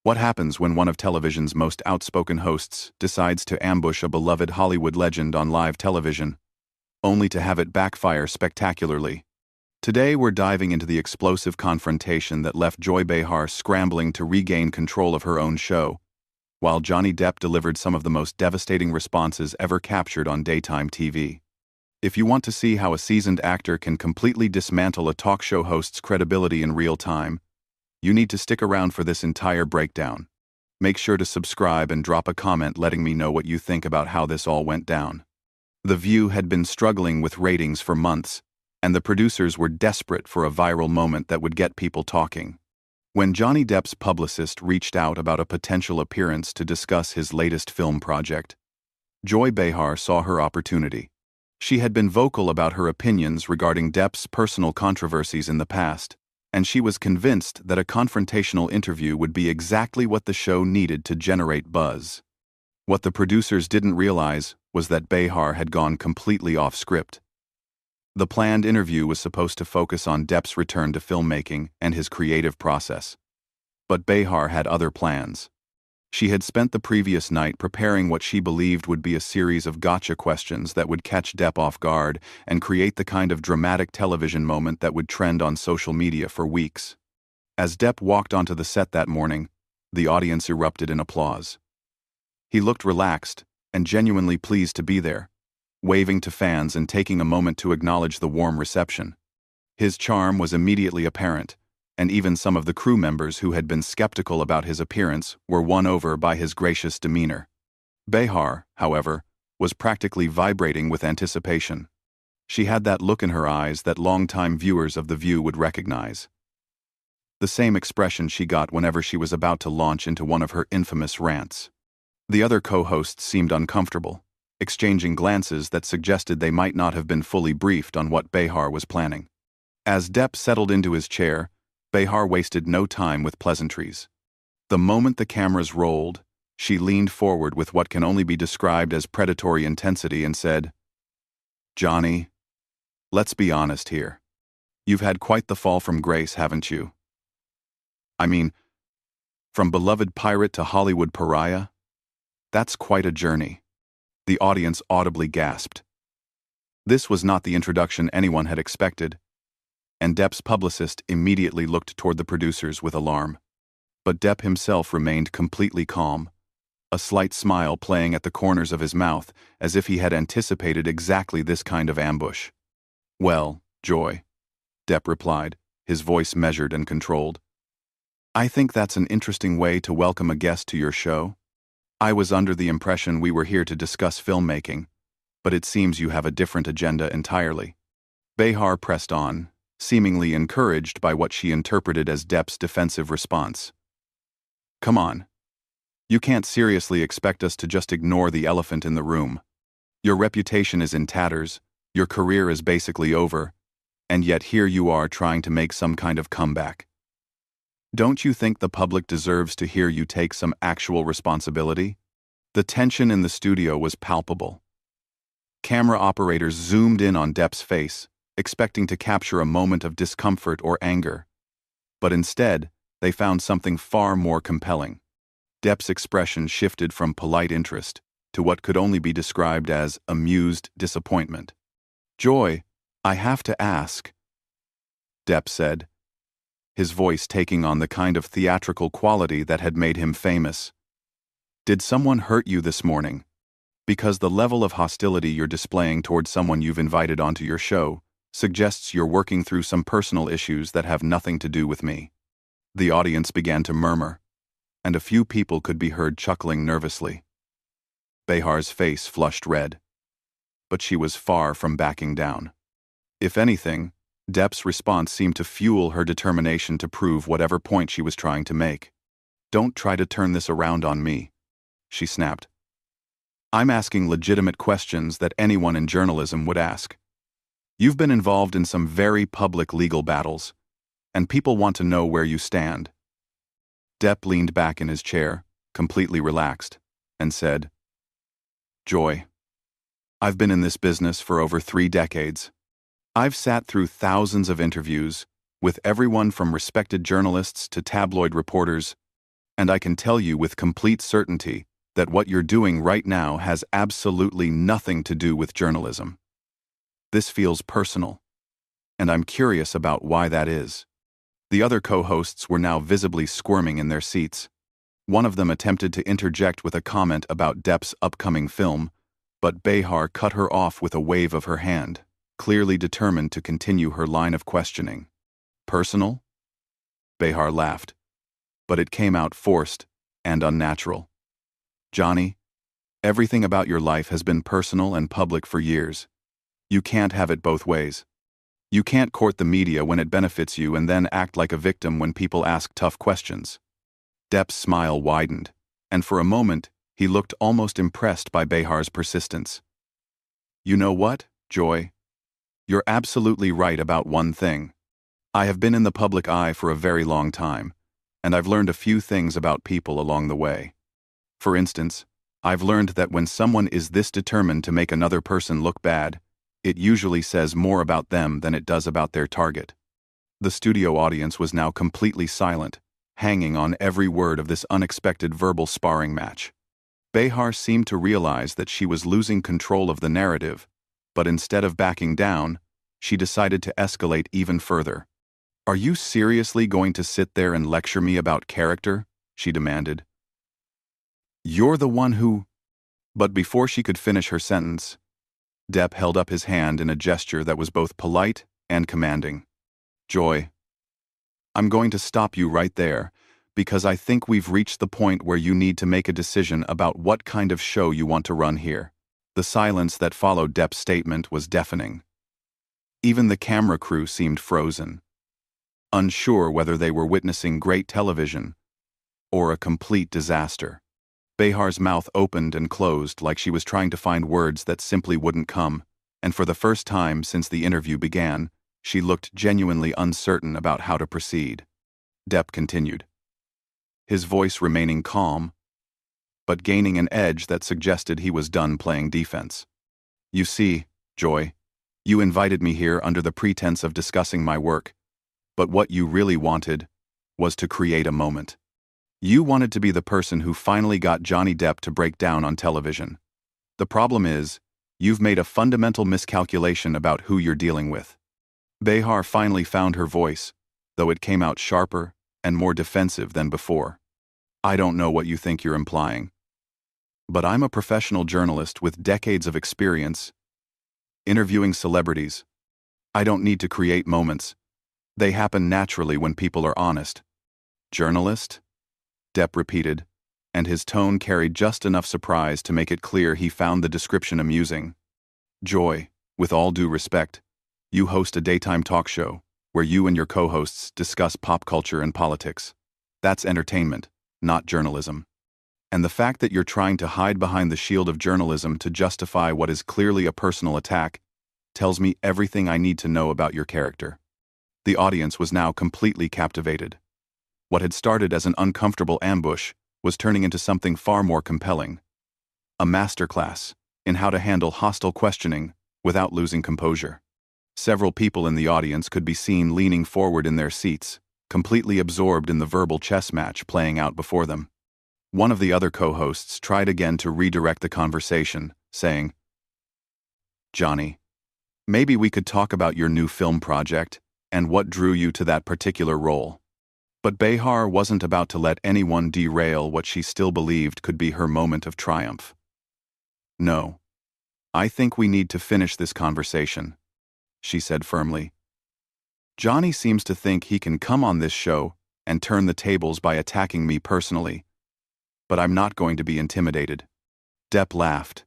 What happens when one of television's most outspoken hosts decides to ambush a beloved Hollywood legend on live television, only to have it backfire spectacularly? Today we're diving into the explosive confrontation that left Joy Behar scrambling to regain control of her own show, while Johnny Depp delivered some of the most devastating responses ever captured on daytime TV. If you want to see how a seasoned actor can completely dismantle a talk show host's credibility in real time, you need to stick around for this entire breakdown. Make sure to subscribe and drop a comment letting me know what you think about how this all went down. The View had been struggling with ratings for months, and the producers were desperate for a viral moment that would get people talking. When Johnny Depp's publicist reached out about a potential appearance to discuss his latest film project, Joy Behar saw her opportunity. She had been vocal about her opinions regarding Depp's personal controversies in the past, and she was convinced that a confrontational interview would be exactly what the show needed to generate buzz. What the producers didn't realize was that Behar had gone completely off script. The planned interview was supposed to focus on Depp's return to filmmaking and his creative process. But Behar had other plans. She had spent the previous night preparing what she believed would be a series of gotcha questions that would catch Depp off guard and create the kind of dramatic television moment that would trend on social media for weeks. As Depp walked onto the set that morning, the audience erupted in applause. He looked relaxed and genuinely pleased to be there, waving to fans and taking a moment to acknowledge the warm reception. His charm was immediately apparent, and even some of the crew members who had been skeptical about his appearance were won over by his gracious demeanor. Behar, however, was practically vibrating with anticipation. She had that look in her eyes that longtime viewers of The View would recognize. The same expression she got whenever she was about to launch into one of her infamous rants. The other co-hosts seemed uncomfortable, exchanging glances that suggested they might not have been fully briefed on what Behar was planning. As Depp settled into his chair, Behar wasted no time with pleasantries. The moment the cameras rolled, she leaned forward with what can only be described as predatory intensity and said, "Johnny, let's be honest here. You've had quite the fall from grace, haven't you? I mean, from beloved pirate to Hollywood pariah? That's quite a journey." The audience audibly gasped. This was not the introduction anyone had expected, and Depp's publicist immediately looked toward the producers with alarm. But Depp himself remained completely calm, a slight smile playing at the corners of his mouth as if he had anticipated exactly this kind of ambush. "Well, Joy," Depp replied, his voice measured and controlled. "I think that's an interesting way to welcome a guest to your show. I was under the impression we were here to discuss filmmaking, but it seems you have a different agenda entirely." Behar pressed on, seemingly encouraged by what she interpreted as Depp's defensive response. "Come on. You can't seriously expect us to just ignore the elephant in the room. Your reputation is in tatters, your career is basically over, and yet here you are trying to make some kind of comeback. Don't you think the public deserves to hear you take some actual responsibility?" The tension in the studio was palpable. Camera operators zoomed in on Depp's face, expecting to capture a moment of discomfort or anger. But instead, they found something far more compelling. Depp's expression shifted from polite interest to what could only be described as amused disappointment. "Joy, I have to ask," Depp said, his voice taking on the kind of theatrical quality that had made him famous. "Did someone hurt you this morning? Because the level of hostility you're displaying toward someone you've invited onto your show suggests you're working through some personal issues that have nothing to do with me." The audience began to murmur, and a few people could be heard chuckling nervously. Behar's face flushed red, but she was far from backing down. If anything, Depp's response seemed to fuel her determination to prove whatever point she was trying to make. "Don't try to turn this around on me," she snapped. "I'm asking legitimate questions that anyone in journalism would ask. You've been involved in some very public legal battles, and people want to know where you stand." Depp leaned back in his chair, completely relaxed, and said, "Joy, I've been in this business for over 3 decades. I've sat through thousands of interviews, with everyone from respected journalists to tabloid reporters, And I can tell you with complete certainty that what you're doing right now has absolutely nothing to do with journalism. This feels personal, and I'm curious about why that is. The other co-hosts were now visibly squirming in their seats. One of them attempted to interject with a comment about Depp's upcoming film, but Behar cut her off with a wave of her hand, clearly determined to continue her line of questioning. Personal? Behar laughed, but it came out forced and unnatural. Johnny, everything about your life has been personal and public for years. You can't have it both ways. You can't court the media when it benefits you and then act like a victim when people ask tough questions. Depp's smile widened, and for a moment, he looked almost impressed by Behar's persistence. You know what, Joy? You're absolutely right about one thing. I have been in the public eye for a very long time, and I've learned a few things about people along the way. For instance, I've learned that when someone is this determined to make another person look bad, it usually says more about them than it does about their target. The studio audience was now completely silent, hanging on every word of this unexpected verbal sparring match. Behar seemed to realize that she was losing control of the narrative, but instead of backing down, she decided to escalate even further. Are you seriously going to sit there and lecture me about character? She demanded. You're the one who... But before she could finish her sentence, Depp held up his hand in a gesture that was both polite and commanding. Joy, I'm going to stop you right there, because I think we've reached the point where you need to make a decision about what kind of show you want to run here. The silence that followed Depp's statement was deafening. Even the camera crew seemed frozen, unsure whether they were witnessing great television or a complete disaster. Behar's mouth opened and closed like she was trying to find words that simply wouldn't come, and for the first time since the interview began, she looked genuinely uncertain about how to proceed. Depp continued, his voice remaining calm, but gaining an edge that suggested he was done playing defense. You see, Joy, you invited me here under the pretense of discussing my work, but what you really wanted was to create a moment. You wanted to be the person who finally got Johnny Depp to break down on television. The problem is, you've made a fundamental miscalculation about who you're dealing with. Behar finally found her voice, though it came out sharper and more defensive than before. I don't know what you think you're implying, but I'm a professional journalist with decades of experience interviewing celebrities. I don't need to create moments. They happen naturally when people are honest. Journalist? Depp repeated, and his tone carried just enough surprise to make it clear he found the description amusing. Joy, with all due respect, you host a daytime talk show where you and your co-hosts discuss pop culture and politics. That's entertainment, not journalism. And the fact that you're trying to hide behind the shield of journalism to justify what is clearly a personal attack tells me everything I need to know about your character. The audience was now completely captivated. What had started as an uncomfortable ambush was turning into something far more compelling. A masterclass in how to handle hostile questioning without losing composure. Several people in the audience could be seen leaning forward in their seats, completely absorbed in the verbal chess match playing out before them. One of the other co-hosts tried again to redirect the conversation, saying, Johnny, maybe we could talk about your new film project and what drew you to that particular role. But Behar wasn't about to let anyone derail what she still believed could be her moment of triumph. No, I think we need to finish this conversation, she said firmly. Johnny seems to think he can come on this show and turn the tables by attacking me personally, but I'm not going to be intimidated. Depp laughed,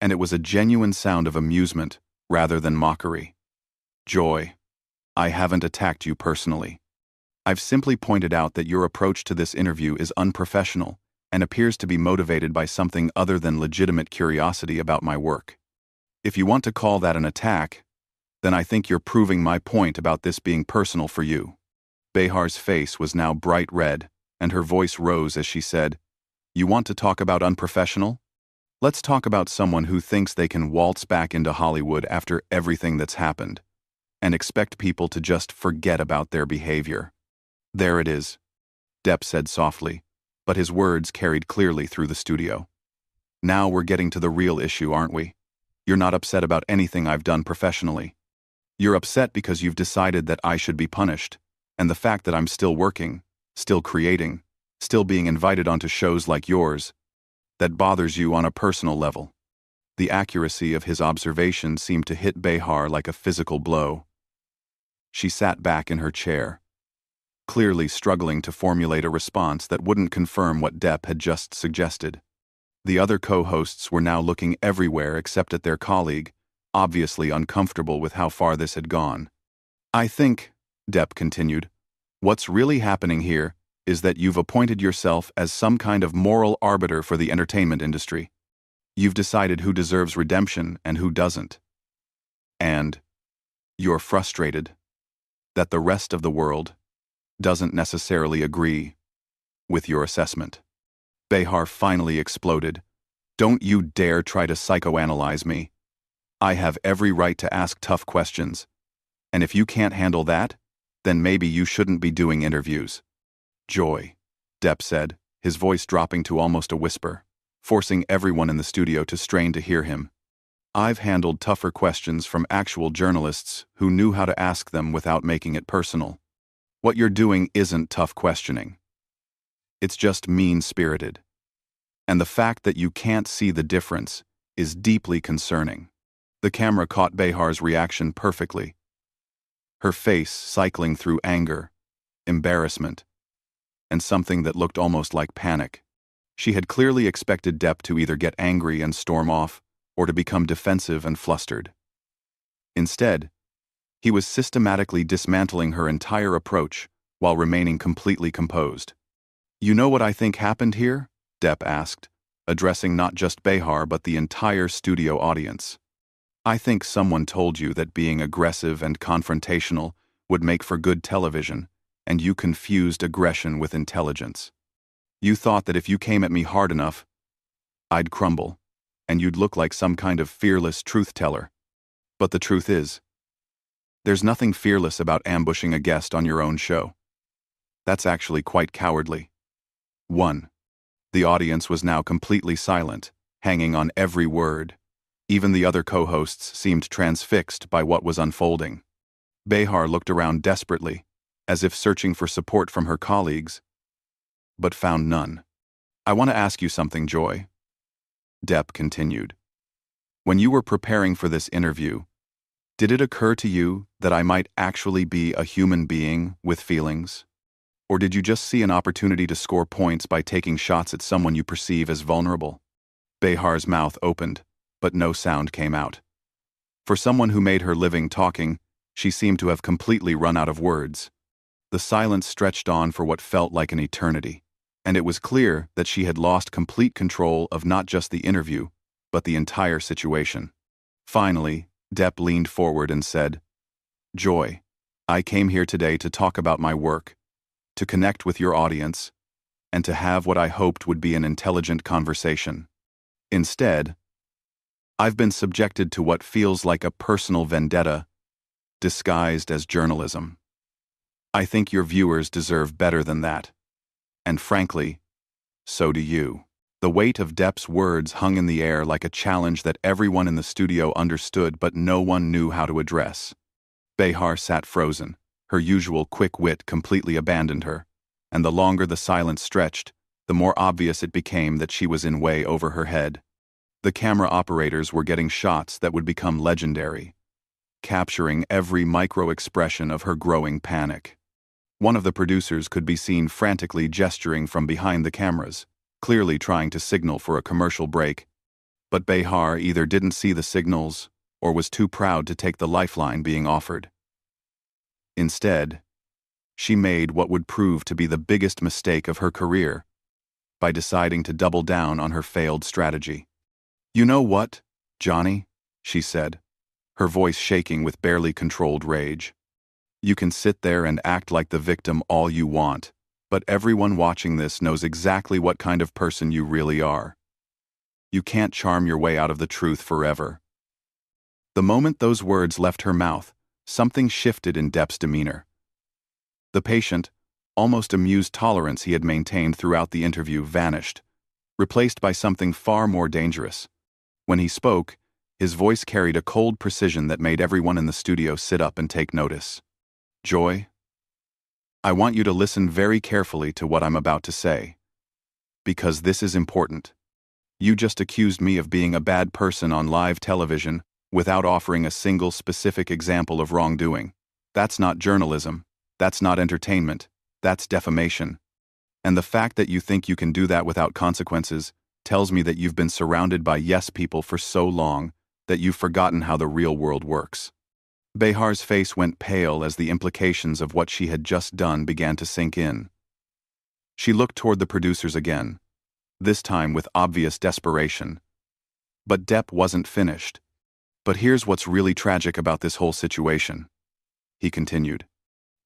and it was a genuine sound of amusement rather than mockery. Joy, I haven't attacked you personally. I've simply pointed out that your approach to this interview is unprofessional and appears to be motivated by something other than legitimate curiosity about my work. If you want to call that an attack, then I think you're proving my point about this being personal for you. Behar's face was now bright red, and her voice rose as she said, You want to talk about unprofessional? Let's talk about someone who thinks they can waltz back into Hollywood after everything that's happened, and expect people to just forget about their behavior. There it is. Depp said softly, but his words carried clearly through the studio. Now we're getting to the real issue, aren't we? You're not upset about anything I've done professionally. You're upset because you've decided that I should be punished, and the fact that I'm still working, still creating, still being invited onto shows like yours, that bothers you on a personal level. The accuracy of his observation seemed to hit Behar like a physical blow. She sat back in her chair, clearly struggling to formulate a response that wouldn't confirm what Depp had just suggested. The other co-hosts were now looking everywhere except at their colleague, obviously uncomfortable with how far this had gone. I think, Depp continued, what's really happening here is that you've appointed yourself as some kind of moral arbiter for the entertainment industry. You've decided who deserves redemption and who doesn't. And you're frustrated that the rest of the world doesn't necessarily agree with your assessment. Behar finally exploded. Don't you dare try to psychoanalyze me. I have every right to ask tough questions. And if you can't handle that, then maybe you shouldn't be doing interviews. Joy, Depp said, his voice dropping to almost a whisper, forcing everyone in the studio to strain to hear him. I've handled tougher questions from actual journalists who knew how to ask them without making it personal. What you're doing isn't tough questioning. It's just mean-spirited. And the fact that you can't see the difference is deeply concerning. The camera caught Behar's reaction perfectly. Her face cycling through anger, embarrassment, and something that looked almost like panic. She had clearly expected Depp to either get angry and storm off, or to become defensive and flustered. Instead, he was systematically dismantling her entire approach while remaining completely composed. You know what I think happened here? Depp asked, addressing not just Behar but the entire studio audience. I think someone told you that being aggressive and confrontational would make for good television, and you confused aggression with intelligence. You thought that if you came at me hard enough, I'd crumble, and you'd look like some kind of fearless truth-teller. But the truth is, there's nothing fearless about ambushing a guest on your own show. That's actually quite cowardly. 1. The audience was now completely silent, hanging on every word. Even the other co-hosts seemed transfixed by what was unfolding. Behar looked around desperately, as if searching for support from her colleagues, but found none. I want to ask you something, Joy. Depp continued. When you were preparing for this interview, did it occur to you that I might actually be a human being with feelings? Or did you just see an opportunity to score points by taking shots at someone you perceive as vulnerable? Behar's mouth opened, but no sound came out. For someone who made her living talking, she seemed to have completely run out of words. The silence stretched on for what felt like an eternity, and it was clear that she had lost complete control of not just the interview, but the entire situation. Finally, Depp leaned forward and said, Joy, I came here today to talk about my work, to connect with your audience, and to have what I hoped would be an intelligent conversation. Instead, I've been subjected to what feels like a personal vendetta, disguised as journalism. I think your viewers deserve better than that. And frankly, so do you. The weight of Depp's words hung in the air like a challenge that everyone in the studio understood but no one knew how to address. Behar sat frozen. Her usual quick wit completely abandoned her, and the longer the silence stretched, the more obvious it became that she was in way over her head. The camera operators were getting shots that would become legendary, capturing every micro-expression of her growing panic. One of the producers could be seen frantically gesturing from behind the cameras, clearly trying to signal for a commercial break. But Behar either didn't see the signals or was too proud to take the lifeline being offered. Instead, she made what would prove to be the biggest mistake of her career by deciding to double down on her failed strategy. You know what, Johnny? She said, her voice shaking with barely controlled rage. You can sit there and act like the victim all you want, but everyone watching this knows exactly what kind of person you really are. You can't charm your way out of the truth forever. The moment those words left her mouth, something shifted in Depp's demeanor. The patient, almost amused tolerance he had maintained throughout the interview vanished, replaced by something far more dangerous. When he spoke, his voice carried a cold precision that made everyone in the studio sit up and take notice. "Joy, I want you to listen very carefully to what I'm about to say. Because this is important. You just accused me of being a bad person on live television without offering a single specific example of wrongdoing. That's not journalism. That's not entertainment. That's defamation. And the fact that you think you can do that without consequences tells me that you've been surrounded by yes people for so long that you've forgotten how the real world works." Behar's face went pale as the implications of what she had just done began to sink in. She looked toward the producers again, this time with obvious desperation. But Depp wasn't finished. "But here's what's really tragic about this whole situation," he continued.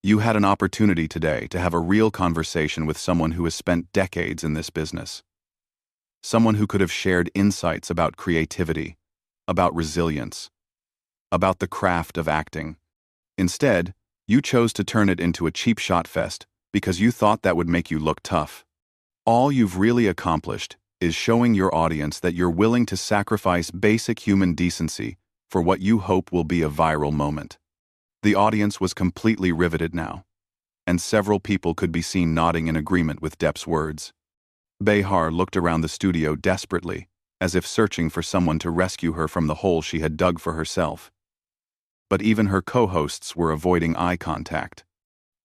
"You had an opportunity today to have a real conversation with someone who has spent decades in this business. Someone who could have shared insights about creativity, about resilience, about the craft of acting. Instead, you chose to turn it into a cheap shot fest because you thought that would make you look tough. All you've really accomplished is showing your audience that you're willing to sacrifice basic human decency for what you hope will be a viral moment." The audience was completely riveted now, and several people could be seen nodding in agreement with Depp's words. Behar looked around the studio desperately, as if searching for someone to rescue her from the hole she had dug for herself. But even her co-hosts were avoiding eye contact.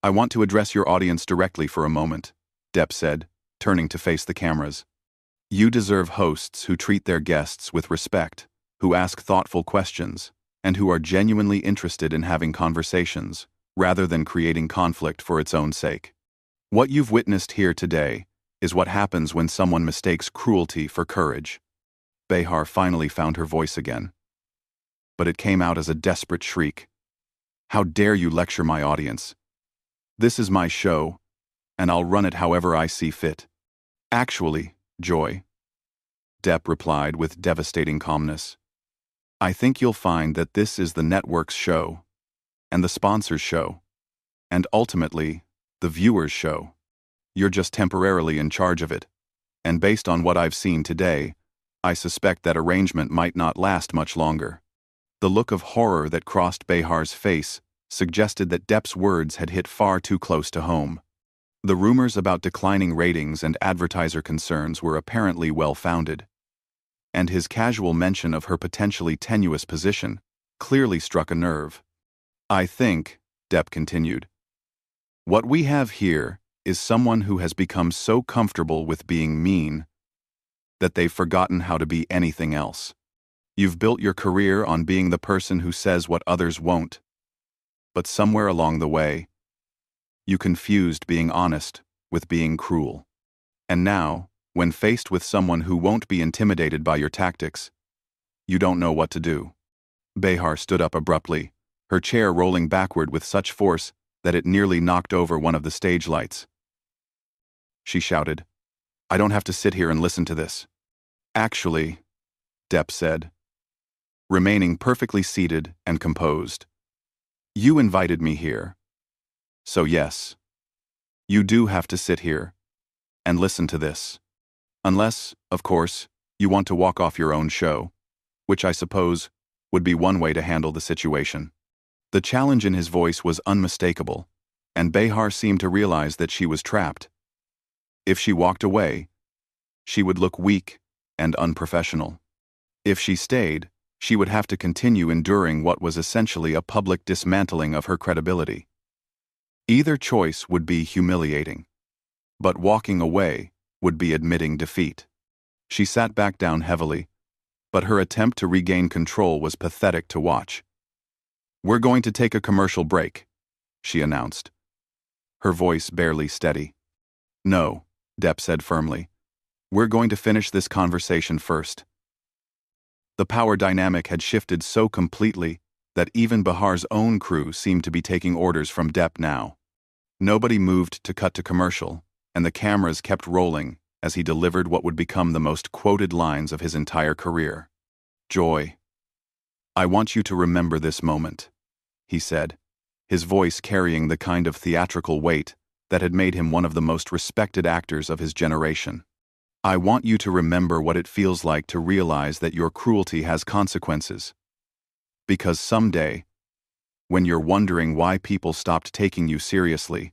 "I want to address your audience directly for a moment," Depp said, turning to face the cameras. "You deserve hosts who treat their guests with respect, who ask thoughtful questions, and who are genuinely interested in having conversations, rather than creating conflict for its own sake. What you've witnessed here today is what happens when someone mistakes cruelty for courage." Behar finally found her voice again. But it came out as a desperate shriek. "How dare you lecture my audience? This is my show, and I'll run it however I see fit." "Actually, Joy," Depp replied with devastating calmness, "I think you'll find that this is the network's show, and the sponsor's show, and ultimately, the viewer's show. You're just temporarily in charge of it, and based on what I've seen today, I suspect that arrangement might not last much longer." The look of horror that crossed Behar's face suggested that Depp's words had hit far too close to home. The rumors about declining ratings and advertiser concerns were apparently well-founded, and his casual mention of her potentially tenuous position clearly struck a nerve. "I think," Depp continued, "what we have here is someone who has become so comfortable with being mean that they've forgotten how to be anything else. You've built your career on being the person who says what others won't. But somewhere along the way, you confused being honest with being cruel. And now, when faced with someone who won't be intimidated by your tactics, you don't know what to do." Behar stood up abruptly, her chair rolling backward with such force that it nearly knocked over one of the stage lights. She shouted, "I don't have to sit here and listen to this." "Actually," Depp said, remaining perfectly seated and composed, "you invited me here. So yes, you do have to sit here and listen to this. Unless, of course, you want to walk off your own show, which I suppose would be one way to handle the situation." The challenge in his voice was unmistakable, and Behar seemed to realize that she was trapped. If she walked away, she would look weak and unprofessional. If she stayed, she would have to continue enduring what was essentially a public dismantling of her credibility. Either choice would be humiliating, but walking away would be admitting defeat. She sat back down heavily, but her attempt to regain control was pathetic to watch. "We're going to take a commercial break," she announced, her voice barely steady. "No," Depp said firmly. "We're going to finish this conversation first." The power dynamic had shifted so completely that even Behar's own crew seemed to be taking orders from Depp now. Nobody moved to cut to commercial, and the cameras kept rolling as he delivered what would become the most quoted lines of his entire career. "Joy, I want you to remember this moment," he said, his voice carrying the kind of theatrical weight that had made him one of the most respected actors of his generation. I want you to remember what it feels like to realize that your cruelty has consequences. Because someday, when you're wondering why people stopped taking you seriously,